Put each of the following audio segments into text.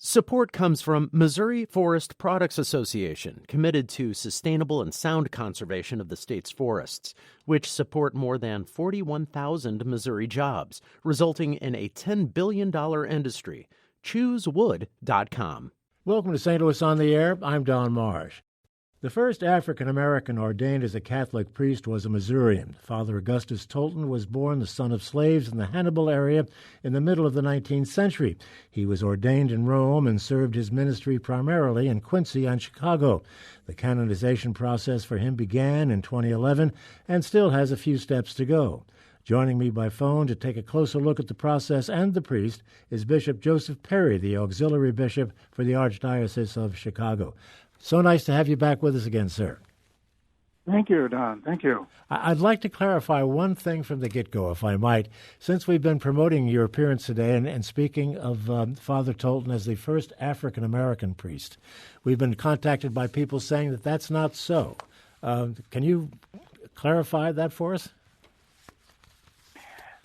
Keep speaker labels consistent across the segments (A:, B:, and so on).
A: Support comes from Missouri Forest Products Association, committed to sustainable and sound conservation of the state's forests, which support more than 41,000 Missouri jobs, resulting in a $10 billion industry. ChooseWood.com.
B: Welcome to St. Louis on the Air. I'm Don Marsh. The first African-American ordained as a Catholic priest was a Missourian. Father Augustus Tolton was born the son of slaves in the Hannibal area in the middle of the 19th century. He was ordained in Rome and served his ministry primarily in Quincy and Chicago. The canonization process for him began in 2011 and still has a few steps to go. Joining me by phone to take a closer look at the process and the priest is Bishop Joseph Perry, the auxiliary bishop for the Archdiocese of Chicago. So nice to have you back with us again, sir.
C: Thank you, Don. Thank you.
B: I'd like to clarify one thing from the get-go, if I might. Since we've been promoting your appearance today and speaking of Father Tolton as the first African-American priest, we've been contacted by people saying that that's not so. Can you clarify that for us?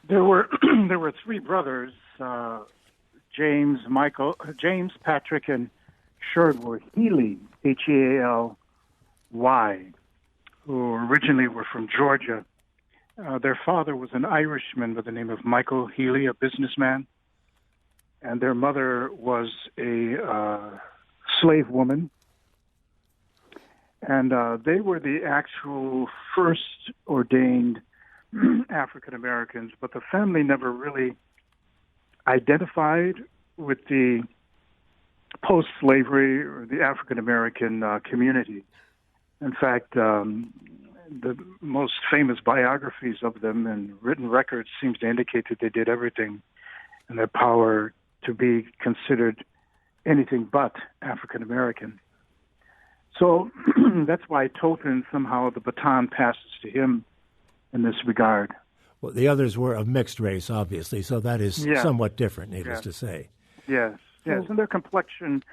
C: There were three brothers, James, Patrick, and Sherwood Healy, Healy, who originally were from Georgia. Their father was an Irishman by the name of Michael Healy, a businessman, and their mother was a slave woman. And they were the actual first ordained African Americans, but the family never really identified with the post-slavery or the African-American community. In fact, the most famous biographies of them and written records seem to indicate that they did everything in their power to be considered anything but African-American. So that's why Tolton, somehow the baton passes to him in this regard.
B: Well, the others were of mixed race, obviously, so that is somewhat different, needless to say.
C: Yes. Yes, and their complexion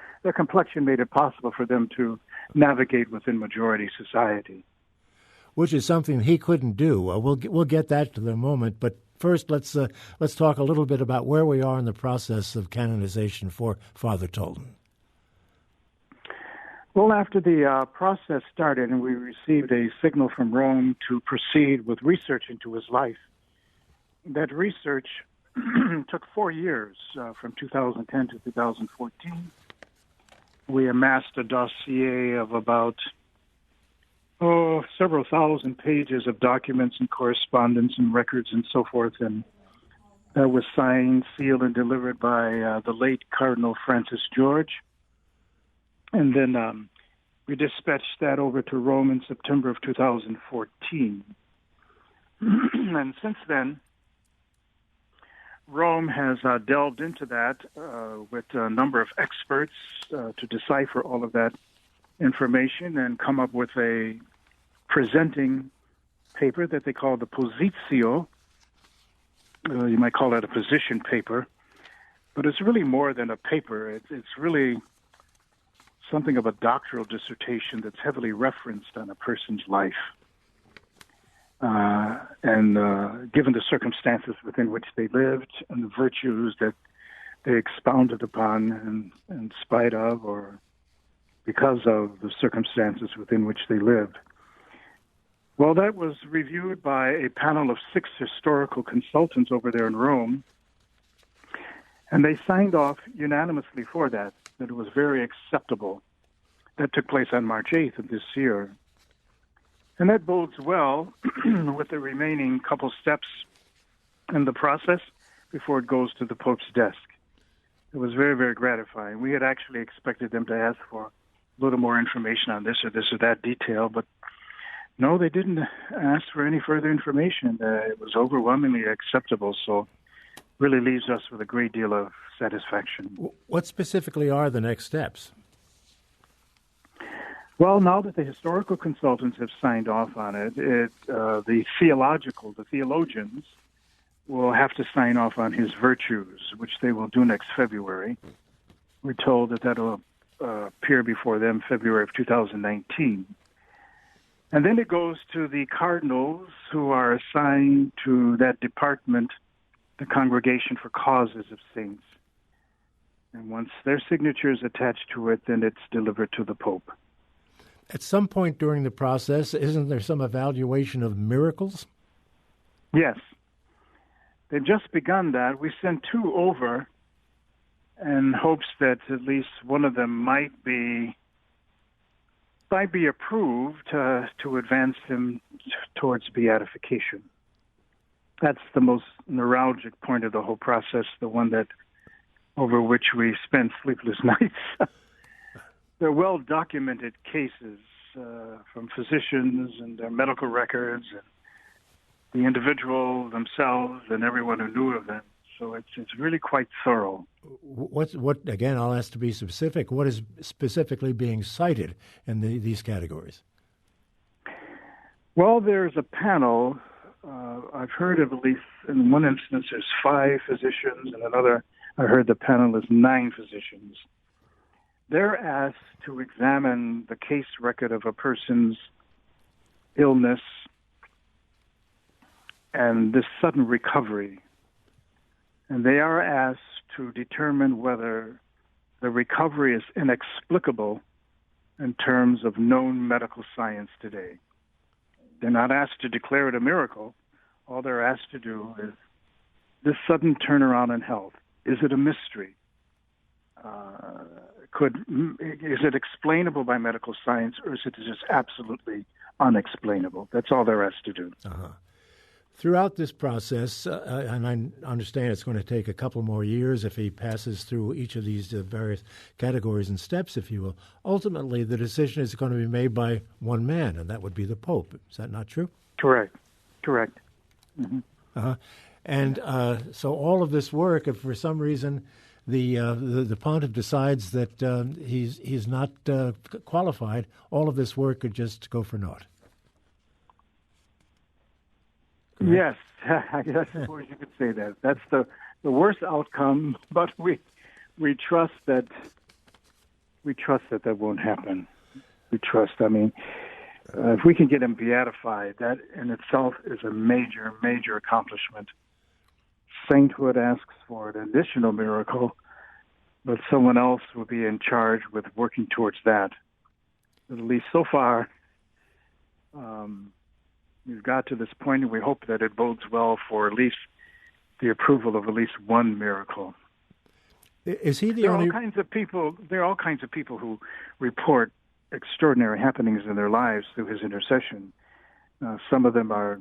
C: made it possible for them to navigate within majority society,
B: which is something he couldn't do. We'll get that to the moment, but first let's talk a little bit about where we are in the process of canonization for Father Tolton.
C: Well, after the process started, and we received a signal from Rome to proceed with research into his life, that research took 4 years, from 2010 to 2014. We amassed a dossier of about several thousand pages of documents and correspondence and records and so forth, and that was signed, sealed, and delivered by the late Cardinal Francis George. And then we dispatched that over to Rome in September of 2014. And since then, Rome has delved into that with a number of experts to decipher all of that information and come up with a presenting paper that they call the Positio. You might call that a position paper, but it's really more than a paper. It's really something of a doctoral dissertation that's heavily referenced on a person's life. And given the circumstances within which they lived and the virtues that they expounded upon in spite of or because of the circumstances within which they lived. Well, that was reviewed by a panel of 6 historical consultants over there in Rome, and they signed off unanimously for that it was very acceptable. That took place on March 8th of this year. And that bodes well with the remaining couple steps in the process before it goes to the Pope's desk. It was very, very gratifying. We had actually expected them to ask for a little more information on this or that detail, but no, they didn't ask for any further information. It was overwhelmingly acceptable, so really leaves us with a great deal of satisfaction.
B: What specifically are the next steps?
C: Well, now that the historical consultants have signed off on it, the theologians will have to sign off on his virtues, which they will do next February. We're told that will appear before them February of 2019. And then it goes to the cardinals who are assigned to that department, the Congregation for Causes of Saints. And once their signature is attached to it, then it's delivered to the Pope.
B: At some point during the process, isn't there some evaluation of miracles?
C: Yes. They've just begun that. We sent 2 over in hopes that at least one of them might be approved to advance him towards beatification. That's the most neuralgic point of the whole process, the one that over which we spend sleepless nights. They're well-documented cases from physicians and their medical records and the individual themselves and everyone who knew of them. So it's really quite thorough.
B: What again, I'll ask to be specific, what is specifically being cited in these categories?
C: Well, there's a panel. I've heard of at least in one instance there's 5 physicians, and another I heard the panel is 9 physicians. They're asked to examine the case record of a person's illness and this sudden recovery. And they are asked to determine whether the recovery is inexplicable in terms of known medical science today. They're not asked to declare it a miracle. All they're asked to do is this sudden turnaround in health. Is it a mystery? Is it explainable by medical science, or is it just absolutely unexplainable? That's all they're asked to do.
B: Uh-huh. Throughout this process, and I understand it's going to take a couple more years if he passes through each of these various categories and steps, if you will, ultimately the decision is going to be made by one man, and that would be the Pope. Is that not true?
C: Correct. Mm-hmm.
B: Uh-huh. And so all of this work, if for some reason the pontiff decides that he's not qualified, all of this work could just go for naught.
C: Yes, I suppose you could say that. That's the worst outcome, but we trust that that won't happen. We trust. I mean, if we can get him beatified, that in itself is a major, major accomplishment. Sainthood asks for an additional miracle, but someone else will be in charge with working towards that. But at least so far, we've got to this point, and we hope that it bodes well for at least the approval of at least one miracle.
B: Is he the
C: there
B: only?
C: There are all kinds of people who report extraordinary happenings in their lives through his intercession. Some of them are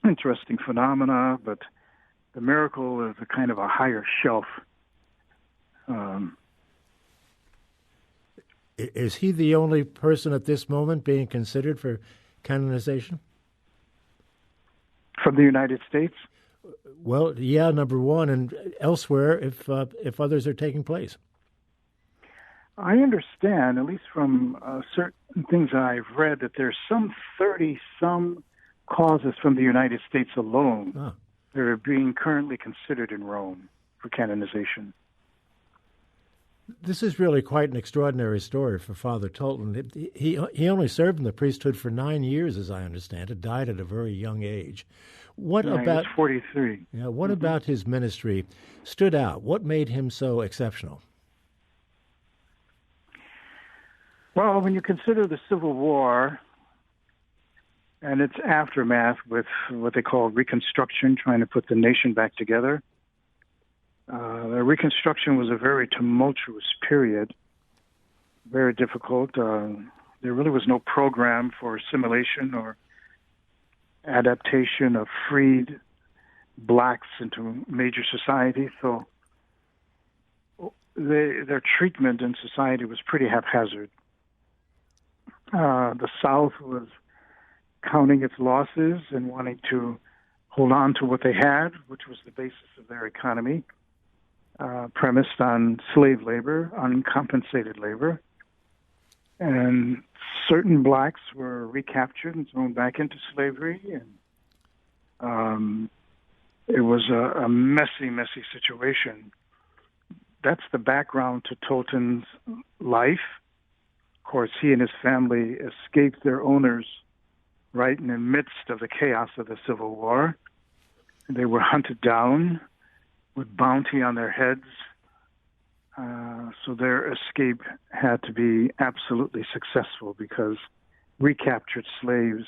C: interesting phenomena, but the miracle is a kind of a higher shelf.
B: Is he the only person at this moment being considered for canonization?
C: From the United States?
B: Well, yeah, number one, and elsewhere if others are taking place.
C: I understand, at least from certain things I've read, that there's some 30-some causes from the United States alone that are being currently considered in Rome for canonization.
B: This is really quite an extraordinary story for Father Tolton. He only served in the priesthood for 9 years, as I understand it, died at a very young age. What about
C: he was 43.
B: Yeah, what about his ministry stood out? What made him so exceptional?
C: Well, when you consider the Civil War and its aftermath with what they call Reconstruction, trying to put the nation back together, the Reconstruction was a very tumultuous period, very difficult. There really was no program for assimilation or adaptation of freed blacks into major society, so their treatment in society was pretty haphazard. The South was counting its losses and wanting to hold on to what they had, which was the basis of their economy, premised on slave labor, uncompensated labor. And certain blacks were recaptured and thrown back into slavery. And it was a messy, messy situation. That's the background to Tolton's life. Of course, he and his family escaped their owners right in the midst of the chaos of the Civil War. They were hunted down with bounty on their heads, So their escape had to be absolutely successful because recaptured slaves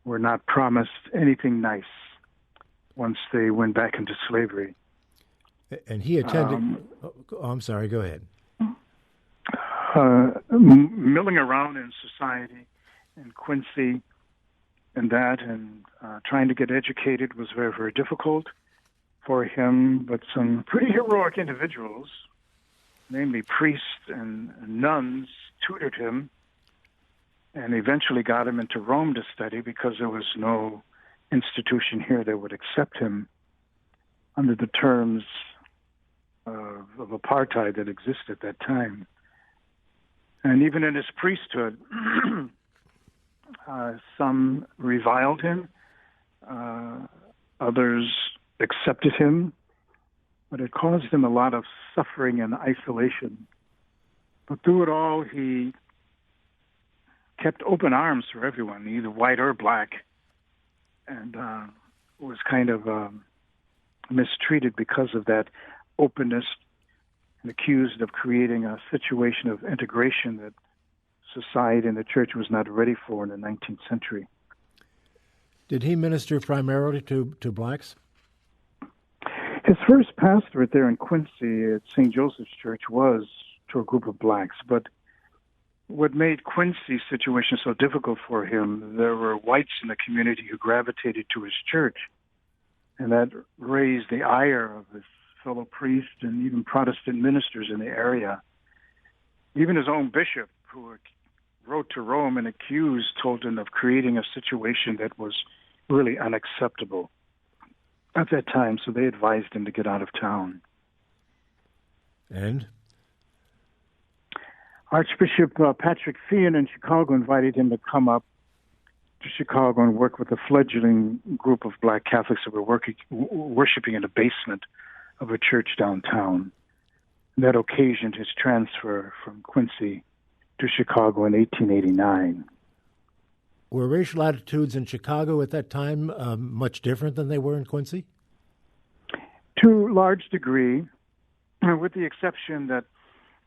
C: were not promised anything nice once they went back into slavery.
B: And he attended... I'm sorry, go ahead.
C: Milling around in society in Quincy and trying to get educated was very, very difficult for him, but some pretty heroic individuals, namely priests and nuns, tutored him and eventually got him into Rome to study because there was no institution here that would accept him under the terms of apartheid that existed at that time. And even in his priesthood, some reviled him, others accepted him, but it caused him a lot of suffering and isolation. But through it all, he kept open arms for everyone, either white or black, and was kind of mistreated because of that openness and accused of creating a situation of integration that society and the church was not ready for in the 19th century.
B: Did he minister primarily to blacks?
C: His first pastorate there in Quincy at St. Joseph's Church was to a group of blacks, but what made Quincy's situation so difficult for him, there were whites in the community who gravitated to his church, and that raised the ire of his fellow priests and even Protestant ministers in the area. Even his own bishop, who wrote to Rome and accused Tolton of creating a situation that was really unacceptable at that time, so they advised him to get out of town.
B: And?
C: Archbishop Patrick Feehan in Chicago invited him to come up to Chicago and work with a fledgling group of black Catholics that were worshiping in the basement of a church downtown. And that occasioned his transfer from Quincy to Chicago in 1889.
B: Were racial attitudes in Chicago at that time much different than they were in Quincy?
C: To a large degree, with the exception that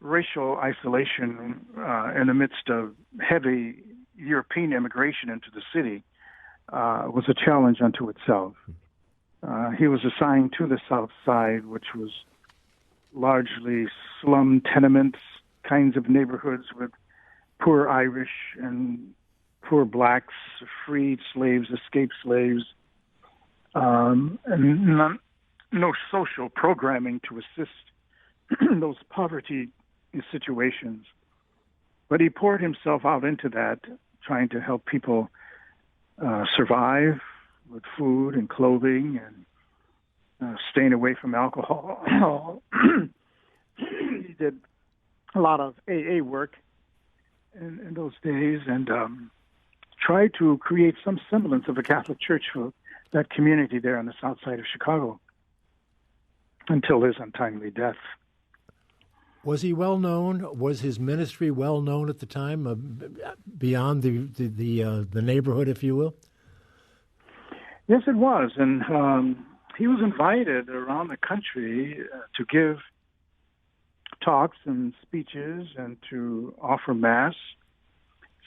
C: racial isolation in the midst of heavy European immigration into the city was a challenge unto itself. He was assigned to the South Side, which was largely slum tenements, kinds of neighborhoods with poor Irish and poor blacks, freed slaves, escaped slaves, and no social programming to assist those poverty situations. But he poured himself out into that, trying to help people survive with food and clothing and staying away from alcohol. He did a lot of AA work in those days and tried to create some semblance of a Catholic church for that community there on the south side of Chicago until his untimely death.
B: Was he well known? Was his ministry well known at the time, beyond the neighborhood, if you will?
C: Yes, it was, and he was invited around the country to give talks and speeches and to offer mass,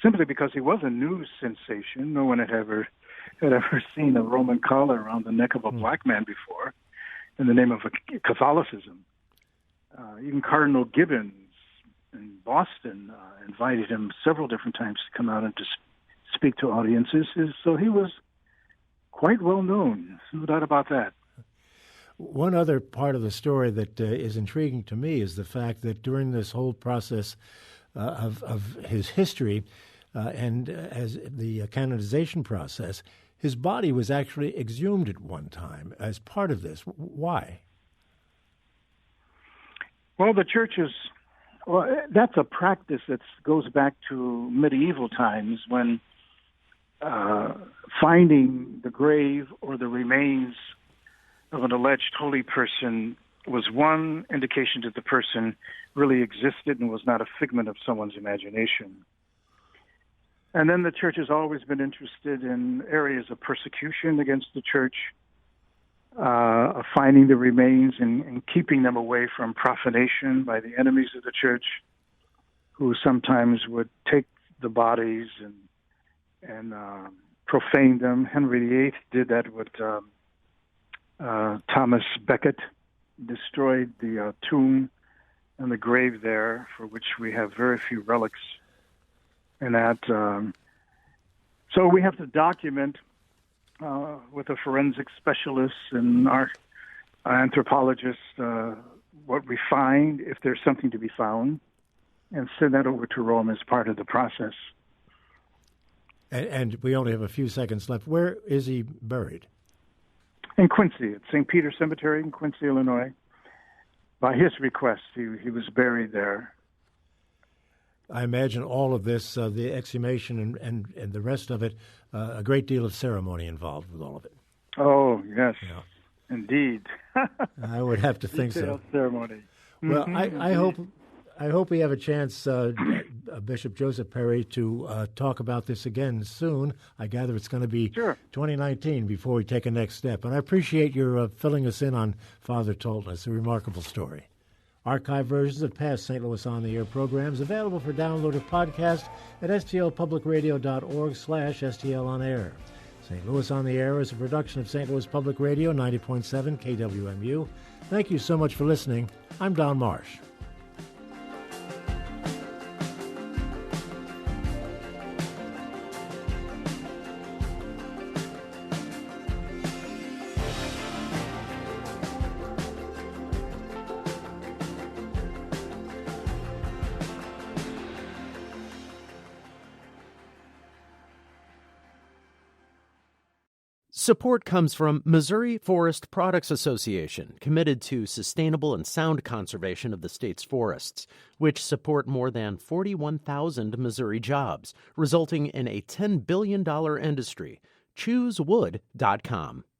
C: simply because he was a news sensation. No one had ever seen a Roman collar around the neck of a black man before, in the name of Catholicism. Even Cardinal Gibbons in Boston invited him several different times to come out and to speak to audiences. So he was quite well known, no doubt about that.
B: One other part of the story that is intriguing to me is the fact that during this whole process of his history and as the canonization process, his body was actually exhumed at one time as part of this. Why?
C: Well, the churches, that's a practice that goes back to medieval times when finding the grave or the remains of an alleged holy person was one indication that the person really existed and was not a figment of someone's imagination. And then the church has always been interested in areas of persecution against the church, of finding the remains and keeping them away from profanation by the enemies of the church, who sometimes would take the bodies and profane them. Henry VIII did that with Thomas Becket, destroyed the tomb and the grave there, for which we have very few relics in that. So we have to document with a forensic specialist and our anthropologist what we find, if there's something to be found, and send that over to Rome as part of the process.
B: And we only have a few seconds left. Where is he buried?
C: In Quincy, at St. Peter Cemetery in Quincy, Illinois. By his request, he was buried there.
B: I imagine all of this, the exhumation and the rest of it, a great deal of ceremony involved with all of it.
C: Oh, yes,
B: yeah.
C: Indeed.
B: I would have to think so.
C: Ceremony.
B: Well, I hope we have a chance, Bishop Joseph Perry, to talk about this again soon. I gather it's going to be 2019 before we take a next step. And I appreciate your filling us in on Father Tolton. It's a remarkable story. Archive versions of past St. Louis On the Air programs available for download or podcast at stlpublicradio.org/STLonair. St. Louis On the Air is a production of St. Louis Public Radio, 90.7 KWMU. Thank you so much for listening. I'm Don Marsh.
A: Support comes from Missouri Forest Products Association, committed to sustainable and sound conservation of the state's forests, which support more than 41,000 Missouri jobs, resulting in a $10 billion industry. ChooseWood.com.